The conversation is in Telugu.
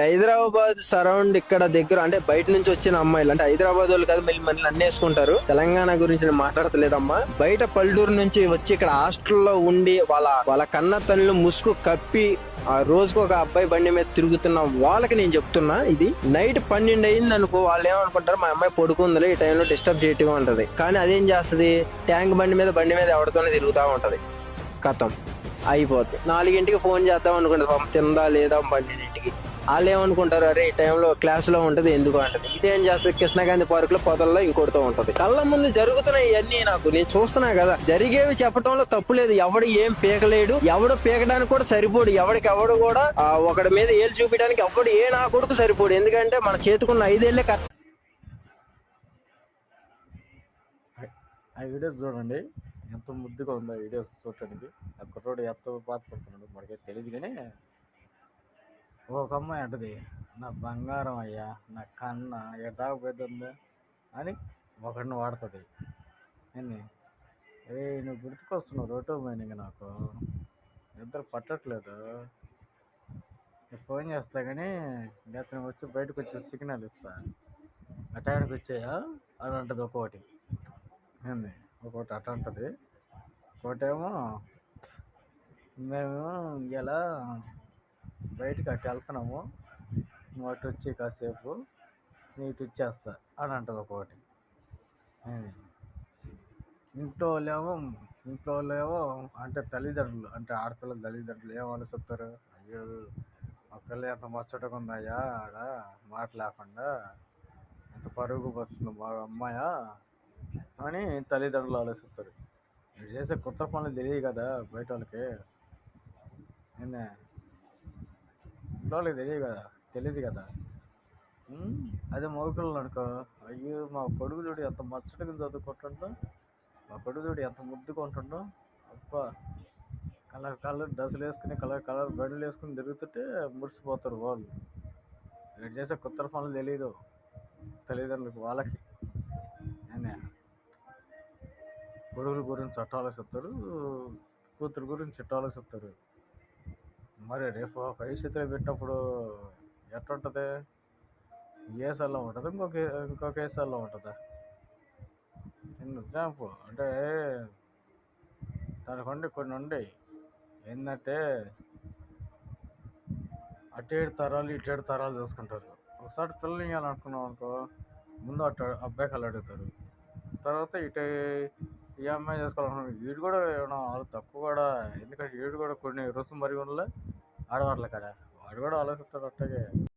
హైదరాబాద్ సరౌండ్ ఇక్కడ దగ్గర అంటే బయట నుంచి వచ్చిన అమ్మాయిలు అంటే హైదరాబాద్ వాళ్ళు కదా మళ్ళీ మళ్ళీ అన్నేసుకుంటారు. తెలంగాణ గురించి నేను మాట్లాడతలేదమ్మా. బయట పల్లెటూరు నుంచి వచ్చి ఇక్కడ హాస్టల్లో ఉండి వాళ్ళ కన్న తల్లు ముసుగు కప్పి ఆ రోజుకు ఒక అబ్బాయి బండి మీద తిరుగుతున్న వాళ్ళకి నేను చెప్తున్నా, ఇది నైట్ 12 అయింది అనుకో, వాళ్ళు ఏమనుకుంటారు మా అమ్మాయి పడుకుందిలే, ఈ టైంలో డిస్టర్బ్ చేయటం ఉంటది. కానీ అదేం చేస్తది, ట్యాంక్ బండి మీద ఎవరితోనే తిరుగుతూ ఉంటది. కథం అయిపోద్ది. 4ంటికి ఫోన్ చేద్దాం అనుకుంటది, పాపం తిందా లేదా 12ంటికి. వాళ్ళు ఏమనుకుంటారు, అరే ఈ టైంలో క్లాస్ లో ఉంటది ఎందుకు అంటది. ఇదేం చేస్తుంది, కృష్ణగాంధీ పార్క్ లో పొదల్లో ఇంకోటితో ఉంటది. కళ్ళ ముందు జరుగుతున్నాయి ఇవన్నీ, నేను చూస్తున్నా కదా. జరిగేవి చెప్పడంలో తప్పు లేదు. ఎవడు ఏం పీకలేడు, ఎవడు పీకడానికి కూడా సరిపోడు. ఎవడు కూడా ఒకడి మీద ఏలు చూపించడానికి ఎవడు నా కొడుకు సరిపోడు. ఎందుకంటే మన చేతుకున్న 5 ఏళ్లే ఆ వీడియోస్ చూడండి, ఎంత ముద్దుగా ఉందో ఆ వీడియోస్ చూడటానికి. ఆ కుర్రోడు ఎంత బాధపడుతున్నాడు మనకైతే తెలియదు. కానీ ఒక అమ్మాయి అంటది, నా బంగారం అయ్యా, నా కన్న ఎదాక పెద్ద అని ఒకడిని వాడుతుంది. అని నువ్వు గుర్తుకొస్తున్నావు రోటో మైనింగ్, నాకు నిద్ర పట్టట్లేదు, నేను ఫోన్ చేస్తా కానీ అతను వచ్చి బయటకు వచ్చి సిగ్నల్ ఇస్తా, ఆ టైంకి వచ్చాయా అని అంటది. ఒక్కొక్కటి ఏంది, ఒక్కొక్కటి అట్ట అంటది. ఒకటేమో మేము ఇలా బయటకు అటు వెళ్తున్నాము, నువ్వు అటు వచ్చి కాసేపు నీకు ఇచ్చేస్తా అని అంటది. ఒక్కొక్కటి ఇంట్లో వాళ్ళేమో అంటే తల్లిదండ్రులు, అంటే ఆడపిల్లల తల్లిదండ్రులు ఏం ఆలోచిస్తారు, అయ్యో మా పిల్ల ఎంత ముచ్చటగా ఉందయ్యా, ఆడ మాట లేకుండా ఎంత పరుగు పోతుంది బాగా అమ్మాయా అని తల్లిదండ్రులు ఆలోచిస్తారు. మీరు చేసే కొత్త పనులు తెలియదు కదా బయట వాళ్ళకి, ఏందా ఇంట్లో వాళ్ళకి తెలియదు కదా. అదే మగపిల్లలు అనుకో, అయ్యో మా కొడుకు చూడు ఎంత మచ్చటగా చదువుకుంటుండో, మా కొడుకు చూడు ఎంత ముద్దుగా ఉంటుండో, అబ్బా కలర్ డ్రెస్సులు వేసుకుని కలర్ బండ్లు వేసుకుని తిరుగుతుంటే మురిసిపోతారు వాళ్ళు. వీడు చేసే కొత్త పనులు తెలియదు తల్లిదండ్రులకు, వాళ్ళకి కొడుకుల గురించి చుట్ట ఆలోచిస్తారు, కూతురు గురించి చుట్ట ఆలోచిస్తారు. మరి రేపు పరిస్థితిలో పెట్టినప్పుడు ఎట్లుంటుంది, ఏసాల్లో ఉంటుంది, ఇంకొక ఏసాల్లో ఉంటుందా. చిన్న ఎగ్జాంపుల్ అంటే దానికి కొన్ని ఉండేవి ఏంటంటే, అటు 7 తరాలు ఇటు 7 తరాలు చూసుకుంటారు. ఒకసారి పిల్లలు ఇవ్వాలనుకున్నాం అనుకో, ముందు అటు అబ్బాయి కళ్ళు అడుగుతారు, తర్వాత ఇటు ఈ అమ్మాయి చేసుకోవాలనుకున్నాం. వీడు కూడా ఏమన్నా వాళ్ళు తక్కువ కూడా, ఎందుకంటే వీడు కూడా కొన్ని రుసుము మరి ఉండలే ఆడవాళ్ళ కాడ, వాడు కూడా ఆలోచిస్తాడు అట్టగే.